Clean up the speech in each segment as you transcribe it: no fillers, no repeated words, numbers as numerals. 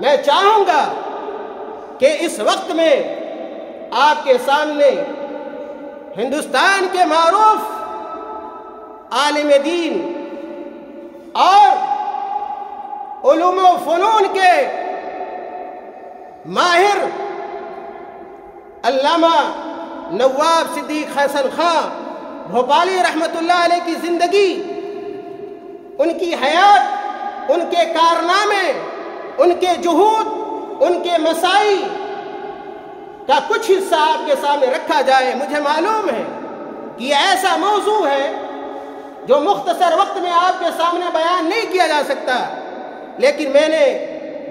میں چاہوں گا کہ اس وقت میں آپ کے سامنے ہندوستان کے معروف عالم دین اور علوم و فنون کے ماہر علامہ نواب صدیق حسن خان بھوپالی رحمۃ اللہ علیہ کی زندگی، ان کی حیات، ان کے کارنامے، ان کے جہود، ان کے مساعی کا کچھ حصہ آپ کے سامنے رکھا جائے۔ مجھے معلوم ہے کہ یہ ایسا موضوع ہے جو مختصر وقت میں آپ کے سامنے بیان نہیں کیا جا سکتا، لیکن میں نے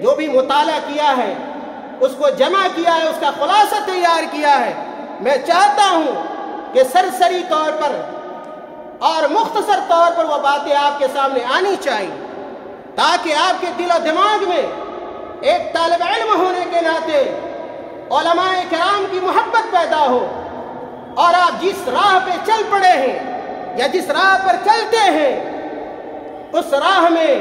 جو بھی مطالعہ کیا ہے اس کو جمع کیا ہے، اس کا خلاصہ تیار کیا ہے۔ میں چاہتا ہوں کہ سرسری طور پر اور مختصر طور پر وہ باتیں آپ کے سامنے آنی چاہیے، تاکہ آپ کے دل و دماغ میں ایک طالب علم ہونے کے ناطے علماء کرام کی محبت پیدا ہو، اور آپ جس راہ پہ چل پڑے ہیں یا جس راہ پر چلتے ہیں اس راہ میں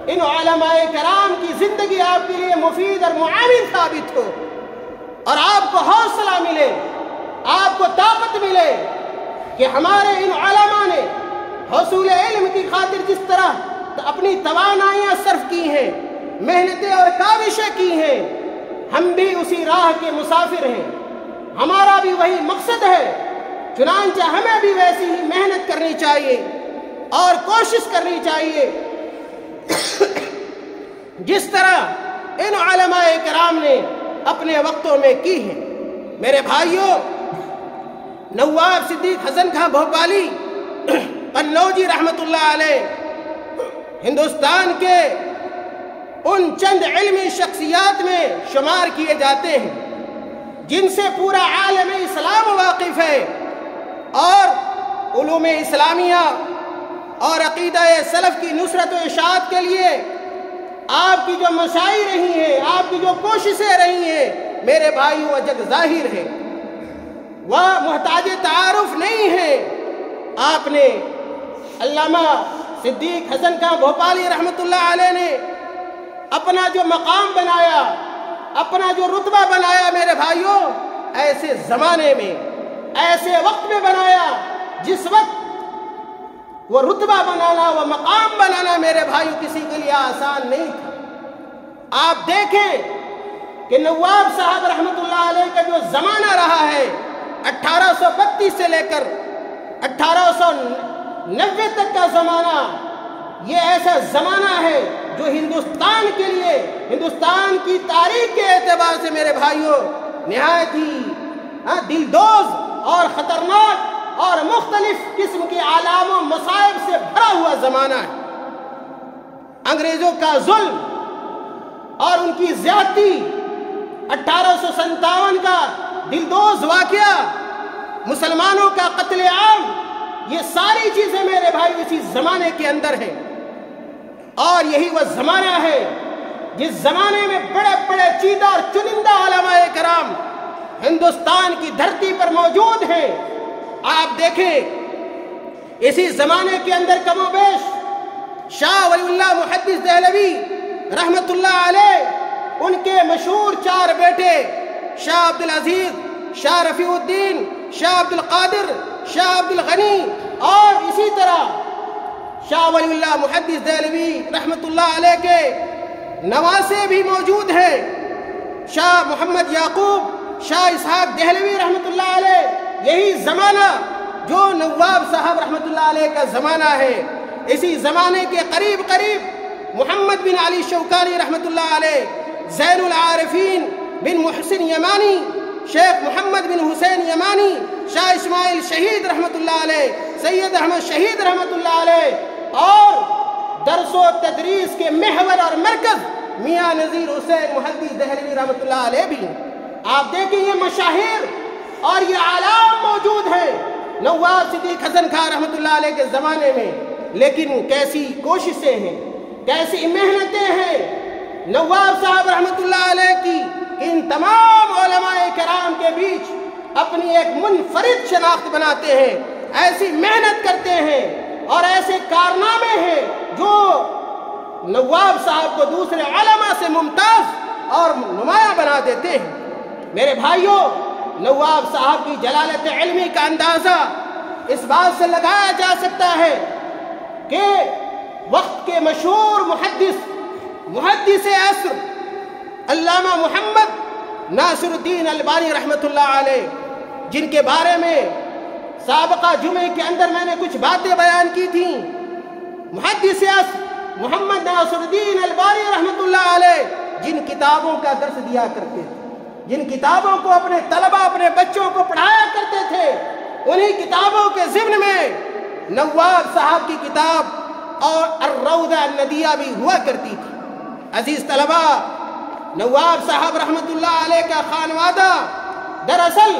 ان علماء کرام کی زندگی آپ کے لیے مفید اور معاون ثابت ہو، اور آپ کو حوصلہ ملے، آپ کو طاقت ملے کہ ہمارے ان علماء نے حصول علم کی خاطر جس طرح اپنی توانائیاں صرف کی ہیں، محنتیں اور کاوشیں کی ہیں، ہم بھی اسی راہ کے مسافر ہیں، ہمارا بھی وہی مقصد ہے۔ چنانچہ ہمیں بھی ویسی ہی محنت کرنی چاہیے اور کوشش کرنی چاہیے جس طرح ان علماء کرام نے اپنے وقتوں میں کی ہے۔ میرے بھائیوں، نواب صدیق حسن خان بھوپالی قنوجی رحمۃ اللہ علیہ ہندوستان کے ان چند علمی شخصیات میں شمار کیے جاتے ہیں جن سے پورا عالم اسلام واقف ہے، اور علوم اسلامیہ اور عقیدہ سلف کی نصرت و اشاعت کے لیے آپ کی جو مساعی رہی ہیں، آپ کی جو کوششیں رہی ہیں، میرے بھائیوں وہ جگ ظاہر ہے، وہ محتاج تعارف نہیں ہے۔ آپ نے علامہ صدیق حسن خان بھوپالی رحمۃ اللہ علیہ نے اپنا جو مقام بنایا، اپنا جو رتبہ بنایا، میرے بھائیوں ایسے زمانے میں، ایسے وقت میں بنایا جس وقت وہ رتبہ بنانا، وہ مقام بنانا میرے بھائیوں کسی کے لیے آسان نہیں تھا۔ آپ دیکھیں کہ نواب صاحب رحمۃ اللہ علیہ کا جو زمانہ رہا ہے 1832 سے لے کر 1890 تک کا زمانہ، یہ ایسا زمانہ ہے جو ہندوستان کے لیے، ہندوستان کی تاریخ کے اعتبار سے میرے بھائیوں نہایت ہی دلدوز اور خطرناک اور مختلف قسم کے آلام و مصائب سے بھرا ہوا زمانہ ہے۔ انگریزوں کا ظلم اور ان کی زیادتی، 1857 کا دلدوز واقعہ، مسلمانوں کا قتل عام، یہ ساری چیزیں میرے بھائی اسی زمانے کے اندر ہیں، اور یہی وہ زمانہ ہے جس زمانے میں بڑے بڑے چیدہ اور چنندہ علماء کرام ہندوستان کی دھرتی پر موجود ہیں۔ آپ دیکھیں اسی زمانے کے اندر کم و بیش شاہ ولی اللہ محدث دہلوی رحمت اللہ علیہ، ان کے مشہور 4 بیٹے شاہ عبدالعزیز، شاہ رفیع الدین، شاہ عبدالقادر، شاہ عبدالغنی، اور اسی طرح شاہ ولی اللہ محدث دہلوی رحمت اللہ علیہ کے نواسے بھی موجود ہیں، شاہ محمد یعقوب، شاہ اسحاق دہلوی رحمت اللہ علیہ۔ یہی زمانہ جو نواب صاحب رحمت اللہ علیہ کا زمانہ ہے، اسی زمانے کے قریب قریب محمد بن علی شوکانی رحمت اللہ علیہ، زین العارفین بن محسن یمانی، شیخ محمد بن حسین یمانی، شاہ اسماعیل شہید رحمت اللہ علیہ، سید احمد شہید رحمت اللہ علیہ، اور درس و تدریس کے محور اور مرکز میاں نذیر حسین محدث دہلوی رحمت اللہ علیہ بھی۔ آپ دیکھیں یہ مشاہیر اور یہ علام موجود ہیں نواب صدیق حسن خان رحمت اللہ علیہ کے زمانے میں، لیکن کیسی کوششیں ہیں، کیسی محنتیں ہیں نواب صاحب رحمت اللہ علیہ کی، ان تمام علماء کرام کے بیچ اپنی ایک منفرد شناخت بناتے ہیں، ایسی محنت کرتے ہیں اور ایسے کارنامے ہیں جو نواب صاحب کو دوسرے علماء سے ممتاز اور نمایاں بنا دیتے ہیں۔ میرے بھائیوں، نواب صاحب کی جلالت علمی کا اندازہ اس بات سے لگایا جا سکتا ہے کہ وقت کے مشہور محدث عصر علامہ محمد ناصر الدین البانی رحمۃ اللہ علیہ، جن کے بارے میں سابقہ جمعے کے اندر میں نے کچھ باتیں بیان کی تھیں، محدث عصر محمد ناصر الدین البانی رحمۃ اللہ علیہ جن کتابوں کا درس دیا کرتے تھے، جن کتابوں کو اپنے طلبہ اپنے بچوں کو پڑھایا کرتے تھے، انہی کتابوں کے ضمن میں نواب صاحب کی کتاب اور الروضہ الندیہ بھی ہوا کرتی تھی۔ عزیز طلبہ، نواب صاحب رحمۃ اللہ علیہ کا خانوادہ دراصل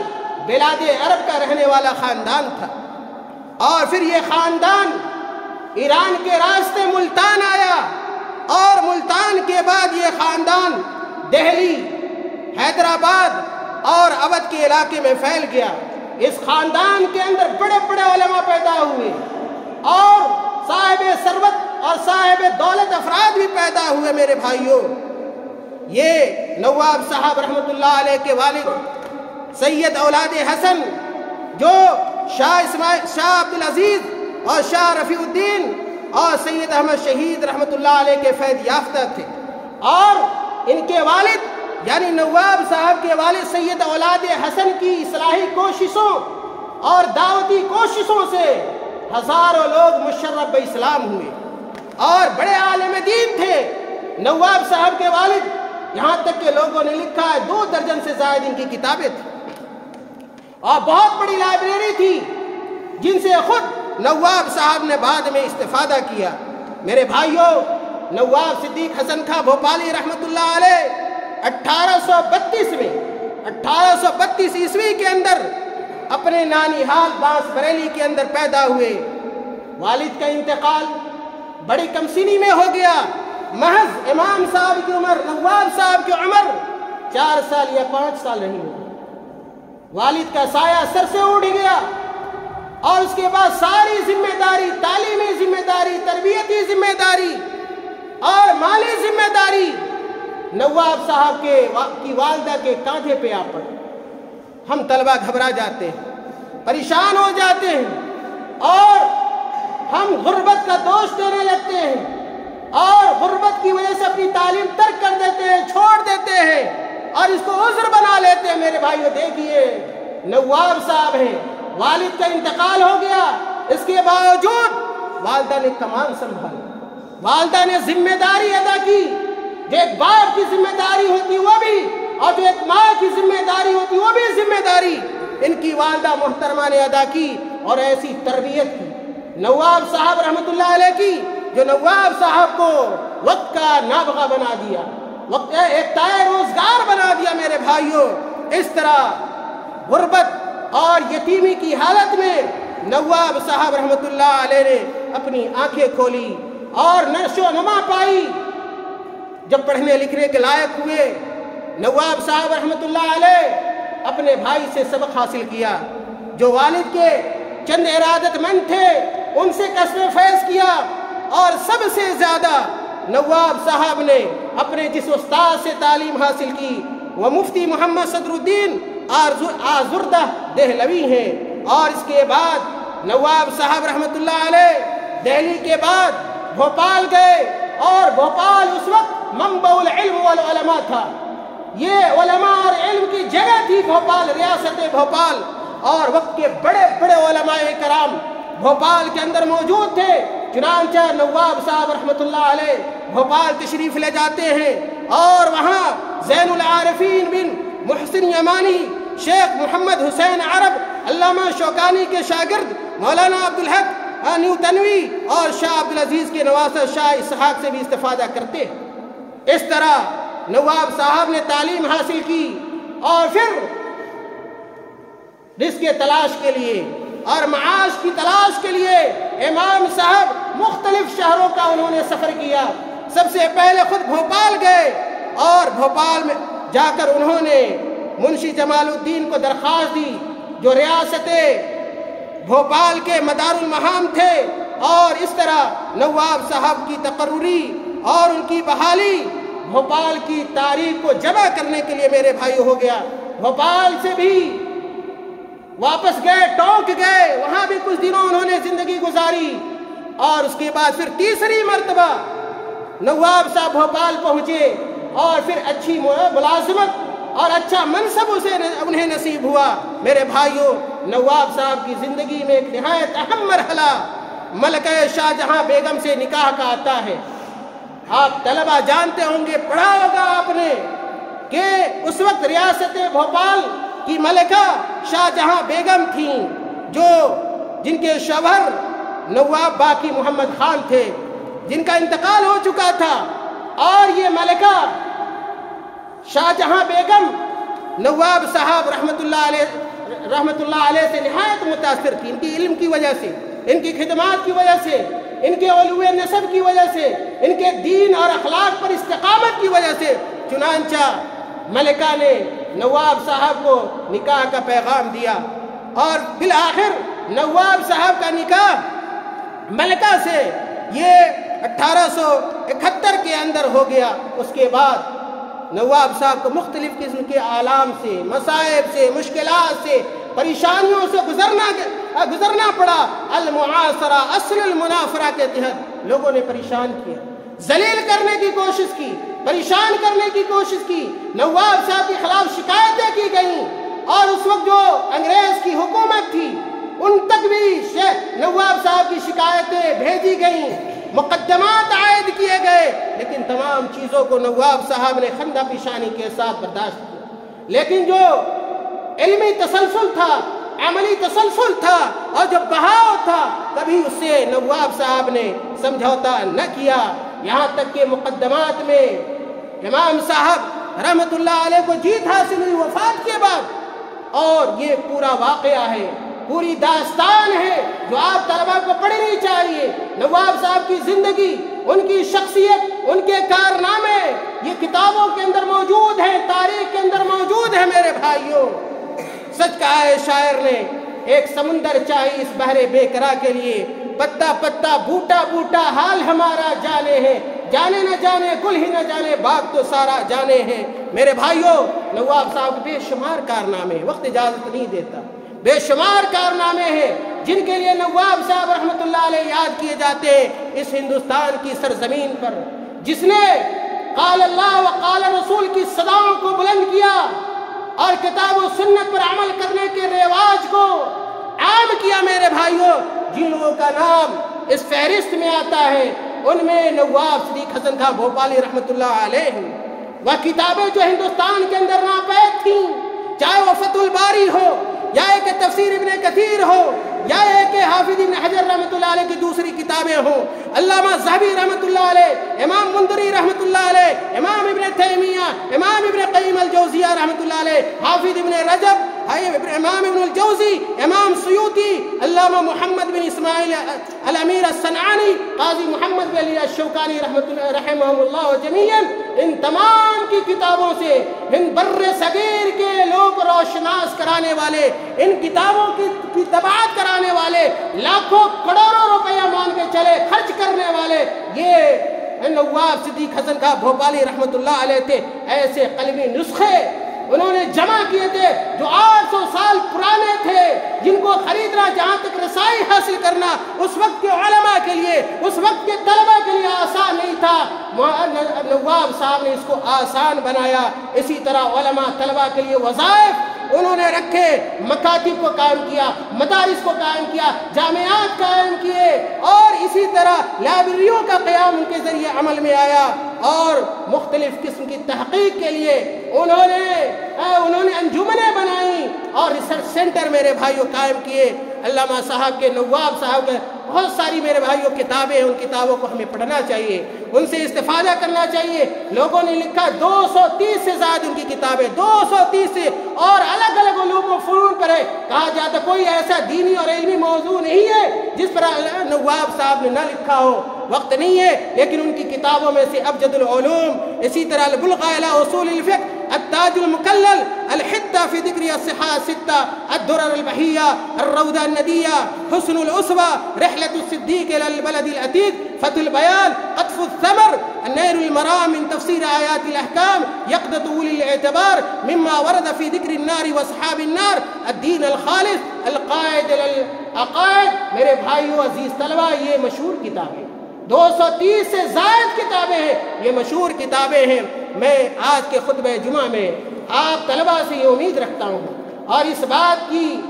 بلاد عرب کا رہنے والا خاندان تھا، اور پھر یہ خاندان ایران کے راستے ملتان آیا، اور ملتان کے بعد یہ خاندان دہلی، حیدرآباد اور اودھ کے علاقے میں پھیل گیا۔ اس خاندان کے اندر بڑے بڑے علماء پیدا ہوئے، اور صاحب ثروت اور صاحب دولت افراد بھی پیدا ہوئے۔ میرے بھائیوں، یہ نواب صاحب رحمۃ اللہ علیہ کے والد سید اولاد حسن، جو شاہ عبدالعزیز اور شاہ رفیع الدین اور سید احمد شہید رحمۃ اللہ علیہ کے فیض یافتہ تھے، اور ان کے والد یعنی نواب صاحب کے والد سید اولاد حسن کی اصلاحی کوششوں اور دعوتی کوششوں سے ہزاروں لوگ مشرف اسلام ہوئے، اور بڑے عالم دین تھے نواب صاحب کے والد، یہاں تک کہ لوگوں نے لکھا ہے 2 درجن سے زائد ان کی کتابیں تھیں، اور بہت بڑی لائبریری تھی جن سے خود نواب صاحب نے بعد میں استفادہ کیا۔ میرے بھائیوں، نواب صدیق حسن خاں بھوپالی رحمۃ اللہ علیہ 1832 عیسوی کے اندر اپنے نانیہال بانس بریلی کے اندر پیدا ہوئے۔ والد کا انتقال بڑی کم سنی میں ہو گیا، محض امام صاحب کی عمر، نواب صاحب کی عمر 4 سال یا 5 سال نہیں ہوئی۔ والد کا سایہ سر سے اڑ گیا، اور اس کے بعد ساری ذمہ داری، تعلیمی ذمہ داری، تربیتی ذمہ داری اور مالی ذمہ داری نواب صاحب کی والدہ کے کاندھے پہ آ پڑی۔ ہم طلبہ گھبرا جاتے ہیں، پریشان ہو جاتے ہیں، اور ہم غربت کا دوش دینے لگتے ہیں، اور غربت کی وجہ سے اپنی تعلیم ترک کر دیتے ہیں، چھوڑ دیتے ہیں، اور اس کو عذر بنا لیتے ہیں۔ میرے بھائیو، دیکھیے نواب صاحب ہیں، والد کا انتقال ہو گیا، اس کے باوجود والدہ نے کمان سنبھالی، والدہ نے ذمہ داری ادا کی، جو ایک باپ کی ذمہ داری ہوتی وہ بھی، اور جو ایک ماں کی ذمہ داری ہوتی وہ بھی ذمہ داری ان کی والدہ محترمہ نے ادا کی، اور ایسی تربیت کی نواب صاحب رحمۃ اللہ علیہ کی، جو نواب صاحب کو وقت کا نابغہ بنا دیا، وقت ایک تائے روزگار بنا دیا۔ میرے بھائیوں، اس طرح غربت اور یتیمی کی حالت میں نواب صاحب رحمۃ اللہ علیہ نے اپنی آنکھیں کھولی اور نشو و نما پائی۔ جب پڑھنے لکھنے کے لائق ہوئے، نواب صاحب رحمۃ اللہ علیہ اپنے بھائی سے سبق حاصل کیا، جو والد کے چند ارادت مند تھے ان سے کسب فیض کیا، اور سب سے زیادہ نواب صاحب نے اپنے جس استاد سے تعلیم حاصل کی وہ مفتی محمد صدر الدین آزردہ دہلوی ہیں۔ اور اس کے بعد نواب صاحب رحمۃ اللہ علیہ دہلی کے بعد بھوپال گئے، اور بھوپال اس وقت منبع العلم والعلماء تھا، یہ علماء اور علم کی جگہ تھی بھوپال، ریاست بھوپال، اور وقت کے بڑے بڑے علماء کرام بھوپال کے اندر موجود تھے۔ چنانچہ نواب صاحب رحمۃ اللہ علیہ بھوپال تشریف لے جاتے ہیں، اور وہاں زین العارفین بن محسن یمانی، شیخ محمد حسین عرب، علامہ شوکانی کے شاگرد مولانا عبدالحق نیوتنوی اور شاہ عبدالعزیز کے نواسہ شاہ اسحاق سے بھی استفادہ کرتے ہیں۔ اس طرح نواب صاحب نے تعلیم حاصل کی، اور پھر رزق کی تلاش کے لیے اور معاش کی تلاش کے لیے امام صاحب مختلف شہروں کا انہوں نے سفر کیا۔ سب سے پہلے خود بھوپال گئے، اور بھوپال میں جا کر انہوں نے منشی جمال الدین کو درخواست دی، جو ریاست بھوپال کے مدار المہام تھے، اور اس طرح نواب صاحب کی تقرری اور ان کی بحالی بھوپال کی تاریخ کو جمع کرنے کے لیے میرے بھائی ہو گیا. بھوپال سے بھی واپس گئے, ٹونک گئے, وہاں بھی کچھ دنوں انہوں نے زندگی گزاری, اور اس کے بعد پھر تیسری مرتبہ نواب صاحب بھوپال پہنچے, اور پھر اچھی ملازمت اور اچھا منصب انہیں نصیب ہوا. میرے بھائیوں, نواب صاحب کی زندگی میں ایک نہایت اہم مرحلہ ملکہ شاہ جہاں بیگم سے نکاح کا آتا ہے. آپ طلبہ جانتے ہوں گے, پڑھا ہوگا آپ نے, کہ اس وقت ریاست بھوپال کی ملکہ شاہ جہاں بیگم تھیں, جن کے شوہر نواب باقی محمد خان تھے, جن کا انتقال ہو چکا تھا. اور یہ ملکہ شاہ جہاں بیگم نواب صاحب رحمت اللہ علیہ سے نہایت متاثر تھی, ان کی علم کی وجہ سے, ان کی خدمات کی وجہ سے, ان کے علو نسب کی وجہ سے, ان کے دین اور اخلاق پر استقامت کی وجہ سے. چنانچہ ملکہ نے نواب صاحب کو نکاح کا پیغام دیا, اور بالآخر نواب صاحب کا نکاح ملکہ سے یہ 1871 کے اندر ہو گیا. اس کے بعد نواب صاحب کو مختلف قسم کے آلام سے, مصائب سے, مشکلات سے, پریشانیوں سے گزرنا پڑا. المعاصرہ اصل المنافرہ کے تحت لوگوں نے پریشان کیا, ذلیل کرنے کی کوشش کی, پریشان کرنے کی کوشش کی. نواب صاحب کے خلاف شکایتیں کی گئیں, اور اس وقت جو انگریز کی حکومت تھی ان تک بھی نواب صاحب کی شکایتیں بھیجی گئیں, مقدمات عائد کیے گئے, لیکن تمام چیزوں کو نواب صاحب نے خندہ پیشانی کے ساتھ برداشت کیا. لیکن جو علمی تسلسل تھا, عملی تسلسل تھا, اور جو بہاؤ تھا, کبھی اس سے نواب صاحب نے سمجھوتا نہ کیا. یہاں تک کہ مقدمات میں امام صاحب رحمت اللہ علیہ کو جیت حاصل ہوئی وفات کے بعد. اور یہ پورا واقعہ ہے, پوری داستان ہے, جو آپ طلبہ کو پڑھنی چاہیے. نواب صاحب کی زندگی, ان کی شخصیت, ان کے کارنامے یہ کتابوں کے اندر موجود ہیں, تاریخ کے اندر موجود ہے. میرے بھائیوں, سچ کہا ہے شاعر نے, ایک سمندر چاہیے اس بحر بے قرار کے لیے, پتا پتا بوٹا بوٹا حال ہمارا جانے ہے, جانے نہ جانے گل ہی نہ جانے باغ تو سارا جانے ہیں. میرے بھائیوں, نواب صاحب بے شمار کارنامے, وقت اجازت نہیں دیتا, بے شمار کارنامے ہیں جن کے لیے نواب صاحب رحمت اللہ علیہ یاد کیے جاتے ہیں اس ہندوستان کی سرزمین پر, جس نے قال اللہ و قال رسول کی صداؤں کو بلند کیا اور کتاب و سنت پر عمل کرنے کے رواج کو عام کیا. میرے بھائیوں, جن لوگوں کا نام اس فہرست میں آتا ہے ان میں نواب صدیق حسن خان بھوپالی رحمت اللہ علیہ ہیں. وہ کتابیں جو ہندوستان کے اندر ناپید تھیں, چاہے وہ فتح الباری ہو, یا ایک تفسیر ابن کثیر ہو, یا ایک حافظ ابن حجر رحمت اللہ علیہ کی دوسری کتابیں ہوں, علامہ ذہبی رحمت اللہ علیہ, امام منذری رحمت اللہ علیہ, امام ابن تیمیہ, امام ابن قیم الجوزیہ رحمت اللہ علیہ, حافظ ابن رجب, امام ابن الجوزی, امام سیوطی, علامہ محمد بن اسماعیل الامیر الصنعانی, قاضی محمد بن علی الشوکانی رحمہم اللہ جمیعاً. ان تمام کی کتابوں سے ہند بر صغیر کے لوگ روشناس کرانے والے, ان کتابوں کی طباعت کرانے والے, لاکھوں کروڑوں روپیہ مان کے چلے خرچ کرنے والے, یہ نواب صدیق حسن خان بھوپالی رحمت اللہ علیہ تھے. ایسے قلمی نسخے انہوں نے جمع کیے تھے جو 800 سال پرانے تھے, جن کو خریدنا, جہاں تک رسائی حاصل کرنا اس وقت کے علماء کے لیے, اس وقت کے طلبہ کے لیے آسان نہیں تھا. نواب صاحب نے اس کو آسان بنایا. اسی طرح علماء طلبہ کے لیے وظائف انہوں نے رکھے, مکاتب کو قائم کیا, مدارس کو قائم کیا, جامعات قائم کیے, اور اسی طرح لائبریریوں کا قیام ان کے ذریعے عمل میں آیا. اور مختلف قسم کی تحقیق کے لیے انہوں نے انجمنیں بنائیں اور ریسرچ سینٹر میرے بھائیوں قائم کیے. علامہ صاحب کے, نواب صاحب کے بہت ساری میرے بھائیوں کتابیں ہیں, ان کتابوں کو ہمیں پڑھنا چاہیے, ان سے استفادہ کرنا چاہیے. لوگوں نے لکھا 230 سے زیادہ ان کی کتابیں, 230 سے, اور الگ الگ علوم و فنون پر ہے. کہا جاتا کوئی ایسا دینی اور علمی موضوع نہیں ہے جس پر نواب صاحب نے نہ لکھا ہو, وقت نہیں ہے, لیکن ان کی کتابوں میں سے ابجد العلوم, اسی طرح البلغہ الی اصول الفقہ, التاج المکلل, الحدہ فی ذکر الصحاح الستہ, الدرر البہیہ, الروضہ الندیہ, حسن الاسوہ, رحلۃ الصدیق الی البلد العتیق, فتح البیان, قطف قطف الثمر النيل المرام من تفسير آيات الأحكام يقظة أولي الاعتبار مما ورد في ذكر النار وأصحاب النار الدین الخالص القائد العقائد. میرے بھائیو عزیز طلبہ یہ مشہور کتابیں 230 سے زائد کتابیں ہیں, یہ مشہور کتابیں ہیں. میں آج کے خطبہ جمعہ میں آپ طلبہ سے یہ امید رکھتا ہوں اور اس بات کی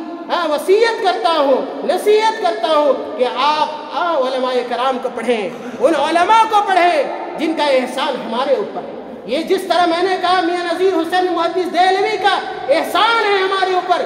وصیت کرتا ہوں, نصیحت کرتا ہوں کہ آپ علماء کرام کو پڑھیں, ان علماء کو پڑھیں جن کا احسان ہمارے اوپر ہے. یہ جس طرح میں نے کہا میاں نذیر حسین محدث دہلوی کا احسان ہے ہمارے اوپر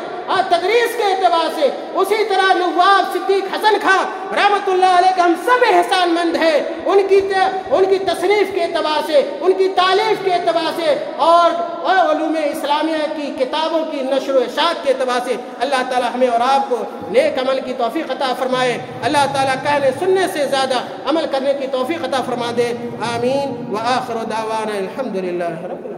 تدریس کے اعتبار سے, اسی طرح نواب صدیق حسن خان رحمۃ اللہ علیہ کا ہم سب احسان مند ہیں ان کی تصنیف کے اعتبار سے, ان کی تالیف کے اعتبار سے اور علوم اسلامیہ کی کتابوں کی نشر و اشاعت کے اعتبار سے. اللہ تعالی ہمیں اور آپ کو نیک عمل کی توفیق عطا فرمائے. اللہ تعالی کہنے سننے سے زیادہ عمل کرنے کی توفیق عطا فرما دے. آمین. وآخر دعوانا الحمدللہ رب العالمین.